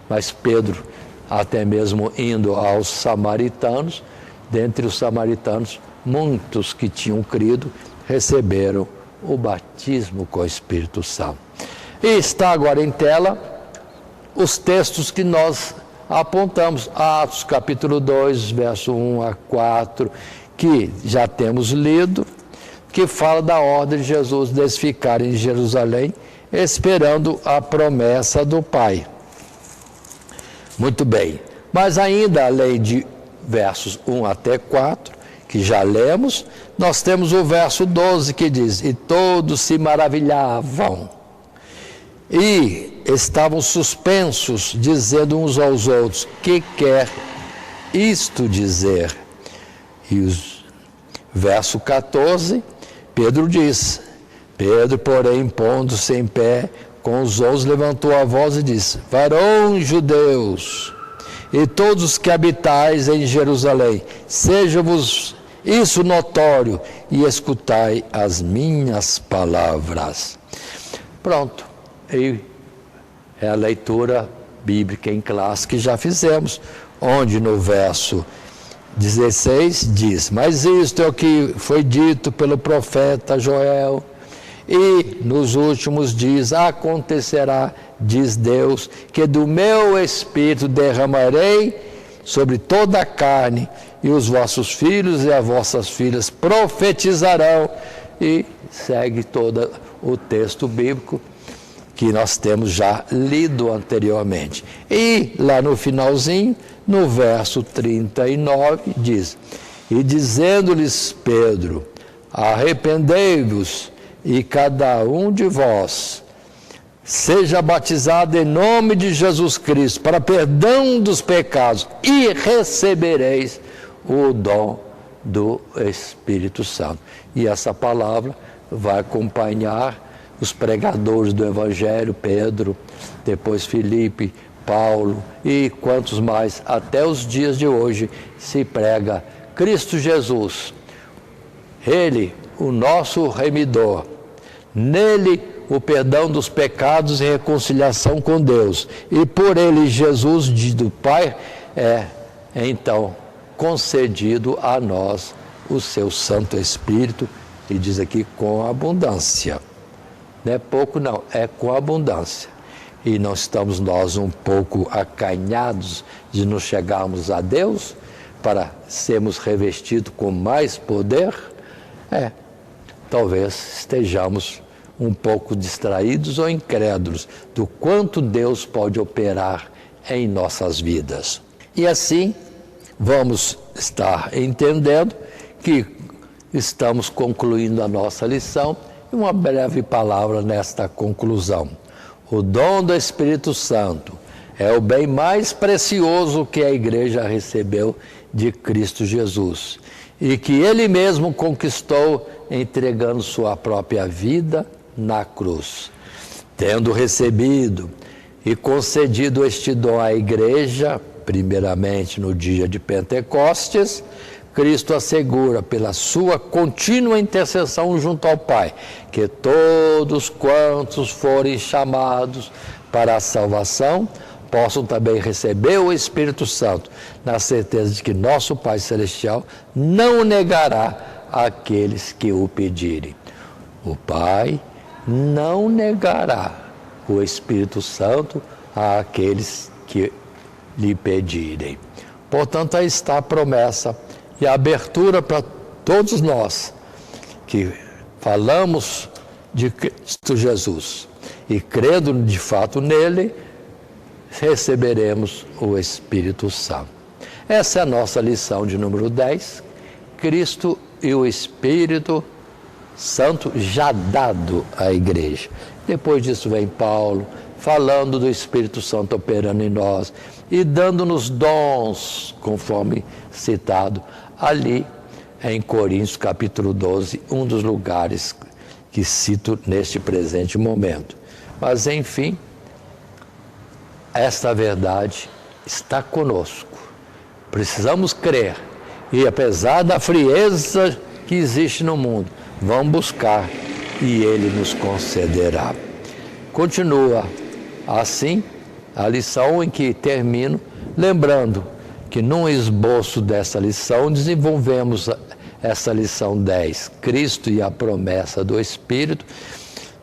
mas Pedro, até mesmo indo aos samaritanos. Dentre os samaritanos, muitos que tinham crido receberam o batismo com o Espírito Santo. E está agora em tela os textos que nós apontamos, Atos capítulo 2, verso 1 a 4, que já temos lido, que fala da ordem de Jesus de ficar em Jerusalém, esperando a promessa do Pai. Muito bem, mas ainda além de versos 1 até 4, que já lemos, nós temos o verso 12 que diz: e todos se maravilhavam e estavam suspensos, dizendo uns aos outros: que quer isto dizer? E o verso 14, Pedro diz: Pedro, porém, pondo-se em pé com os 11, levantou a voz e disse: varões judeus, e todos os que habitais em Jerusalém, seja-vos isso notório, e escutai as minhas palavras. Pronto. E é a leitura bíblica em classe que já fizemos, onde no verso 16 diz: mas isto é o que foi dito pelo profeta Joel, e nos últimos dias acontecerá, diz Deus, que do meu Espírito derramarei sobre toda a carne, e os vossos filhos e as vossas filhas profetizarão. E segue todo o texto bíblico que nós temos já lido anteriormente. E lá no finalzinho, no verso 39, diz: e dizendo-lhes Pedro, arrependei-vos, e cada um de vós seja batizado em nome de Jesus Cristo, para perdão dos pecados, e recebereis o dom do Espírito Santo. E essa palavra vai acompanhar os pregadores do Evangelho, Pedro, depois Filipe, Paulo e quantos mais, até os dias de hoje se prega Cristo Jesus, Ele, o nosso remidor, nele o perdão dos pecados e reconciliação com Deus, e por Ele Jesus do Pai então concedido a nós o seu Santo Espírito, e diz aqui com abundância. Não é pouco não, é com abundância. E não estamos nós um pouco acanhados de nos chegarmos a Deus para sermos revestidos com mais poder? Talvez estejamos um pouco distraídos ou incrédulos do quanto Deus pode operar em nossas vidas. E assim vamos estar entendendo que estamos concluindo a nossa lição. Uma breve palavra nesta conclusão. O dom do Espírito Santo é o bem mais precioso que a igreja recebeu de Cristo Jesus, e que Ele mesmo conquistou entregando sua própria vida na cruz. Tendo recebido e concedido este dom à igreja, primeiramente no dia de Pentecostes, Cristo assegura, pela sua contínua intercessão junto ao Pai, que todos quantos forem chamados para a salvação possam também receber o Espírito Santo, na certeza de que nosso Pai Celestial não o negará àqueles que o pedirem. O Pai não negará o Espírito Santo àqueles que lhe pedirem. Portanto, aí está a promessa e a abertura para todos nós que falamos de Cristo Jesus e crendo de fato nele, receberemos o Espírito Santo. Essa é a nossa lição de número 10, Cristo e o Espírito Santo já dado à igreja. Depois disso vem Paulo, falando do Espírito Santo operando em nós e dando-nos dons, conforme citado ali em Coríntios capítulo 12, um dos lugares que cito neste presente momento. Mas enfim, esta verdade está conosco. Precisamos crer e apesar da frieza que existe no mundo, vamos buscar e Ele nos concederá. Continua assim a lição em que termino, lembrando que num esboço dessa lição desenvolvemos essa lição 10, Cristo e a promessa do Espírito,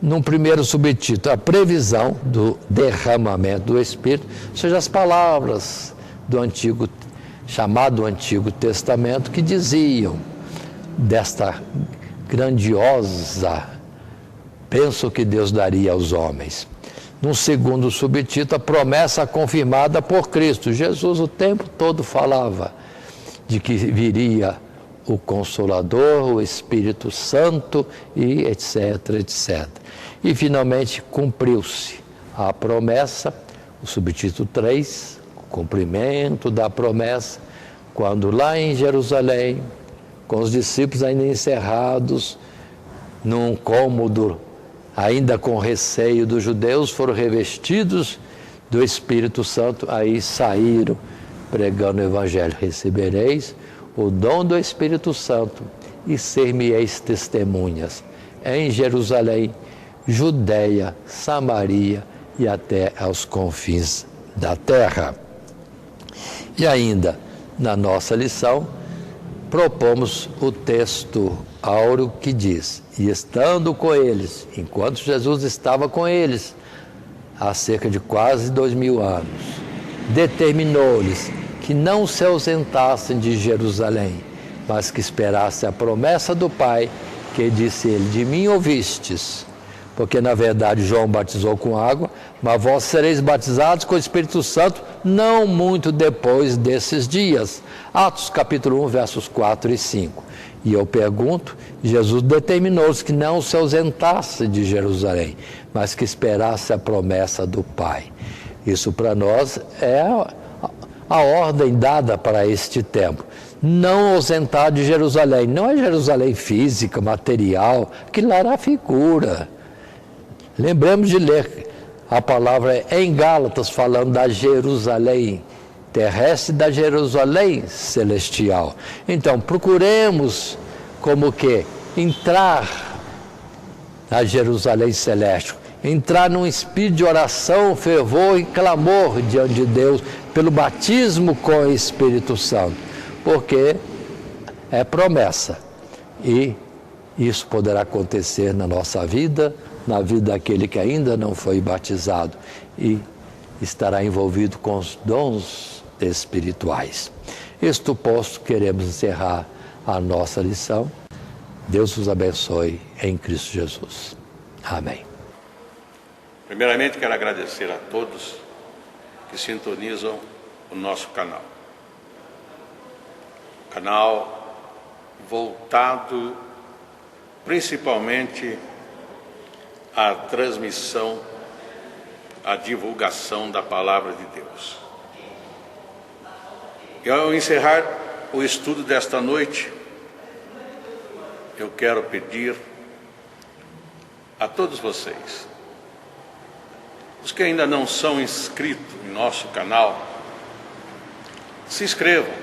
num primeiro subtítulo, a previsão do derramamento do Espírito, ou seja, as palavras do chamado Antigo Testamento que diziam desta grandiosa bênção que Deus daria aos homens. No segundo subtítulo, a promessa confirmada por Cristo. Jesus o tempo todo falava de que viria o Consolador, o Espírito Santo e etc, etc. E finalmente cumpriu-se a promessa, o subtítulo 3, o cumprimento da promessa, quando lá em Jerusalém, com os discípulos ainda encerrados num cômodo, ainda com receio dos judeus, foram revestidos do Espírito Santo, aí saíram pregando o Evangelho. Recebereis o dom do Espírito Santo e ser-me-eis testemunhas em Jerusalém, Judeia, Samaria e até aos confins da terra. E ainda, na nossa lição, propomos o texto áureo que diz: e estando com eles, enquanto Jesus estava com eles, há cerca de quase 2000 anos, determinou-lhes que não se ausentassem de Jerusalém, mas que esperassem a promessa do Pai, que disse ele: de mim ouvistes. Porque na verdade João batizou com água, mas vós sereis batizados com o Espírito Santo não muito depois desses dias. Atos capítulo 1, versos 4 e 5. E eu pergunto, Jesus determinou-os que não se ausentasse de Jerusalém, mas que esperasse a promessa do Pai. Isso para nós é a ordem dada para este tempo. Não ausentar de Jerusalém. Não é Jerusalém física, material, que lá era a figura. Lembramos de ler a palavra em Gálatas, falando da Jerusalém terrestre e da Jerusalém celestial. Então, procuremos como que entrar na Jerusalém celeste, entrar num espírito de oração, fervor e clamor diante de Deus pelo batismo com o Espírito Santo, porque é promessa e isso poderá acontecer na nossa vida, na vida daquele que ainda não foi batizado e estará envolvido com os dons espirituais. Isto posto, queremos encerrar a nossa lição. Deus os abençoe em Cristo Jesus. Amém. Primeiramente, quero agradecer a todos que sintonizam o nosso canal. Canal voltado principalmente à transmissão, à divulgação da Palavra de Deus. E ao encerrar o estudo desta noite, eu quero pedir a todos vocês, os que ainda não são inscritos em nosso canal, se inscrevam.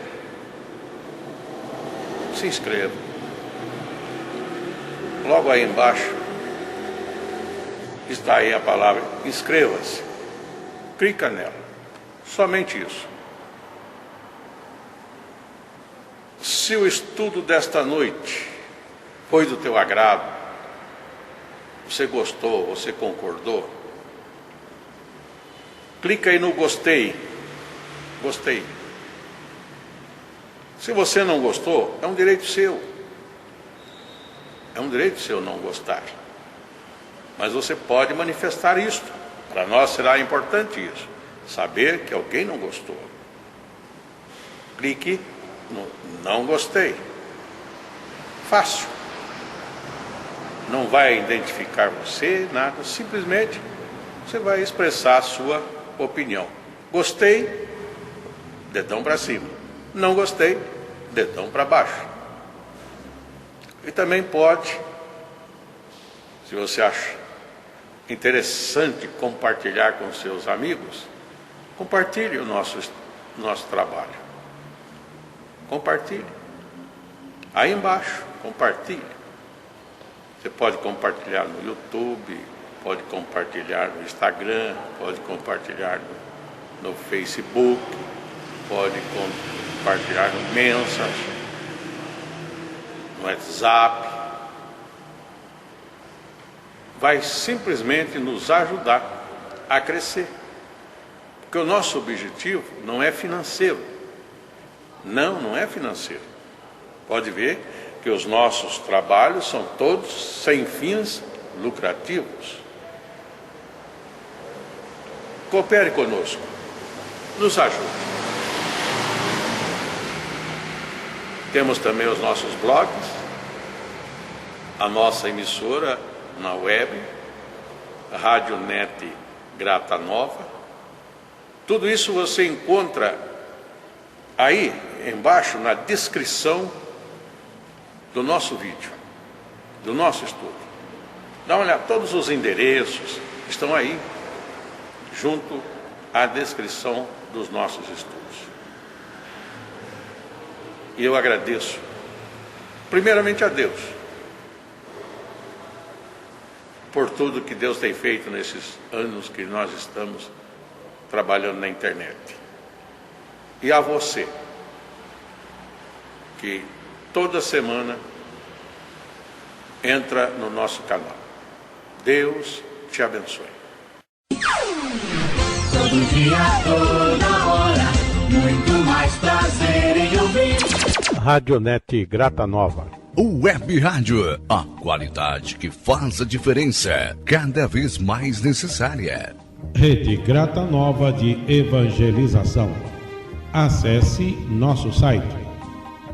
Se inscrevam. Logo aí embaixo está aí a palavra inscreva-se. Clica nela. Somente isso. Se o estudo desta noite foi do teu agrado, você gostou, você concordou, clica aí no gostei. Gostei. Se você não gostou, é um direito seu. É um direito seu não gostar. Mas você pode manifestar isto. Para nós será importante isso. Saber que alguém não gostou. Clique no não gostei. Fácil. Não vai identificar você, nada. Simplesmente você vai expressar a sua opinião. Gostei, dedão para cima. Não gostei, dedão para baixo. E também pode, se você acha interessante compartilhar com seus amigos, compartilhe o nosso trabalho. Compartilhe. Aí embaixo, compartilhe. Você pode compartilhar no YouTube, pode compartilhar no Instagram, pode compartilhar no Facebook, pode compartilhar no Messenger, no WhatsApp. Vai simplesmente nos ajudar a crescer. Porque o nosso objetivo não é financeiro. Não é financeiro. Pode ver que os nossos trabalhos são todos sem fins lucrativos. Coopere conosco. Nos ajude. Temos também os nossos blogs, a nossa emissora na web, Rádio Net Grata Nova. Tudo isso você encontra aí embaixo na descrição do nosso vídeo, do nosso estudo. Dá uma olhada, todos os endereços estão aí, junto à descrição dos nossos estudos. E eu agradeço, primeiramente a Deus, por tudo que Deus tem feito nesses anos que nós estamos trabalhando na internet. E a você, que toda semana entra no nosso canal. Deus te abençoe. Todo dia, toda hora, muito mais prazer em ouvir. Radionet Grata Nova. Web Rádio, a qualidade que faz a diferença, cada vez mais necessária. Rede Grata Nova de Evangelização. Acesse nosso site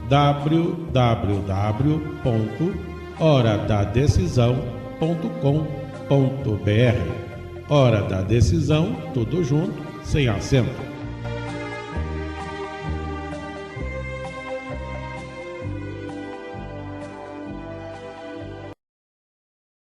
www.horadadecisão.com.br. Hora da Decisão, tudo junto, sem acento.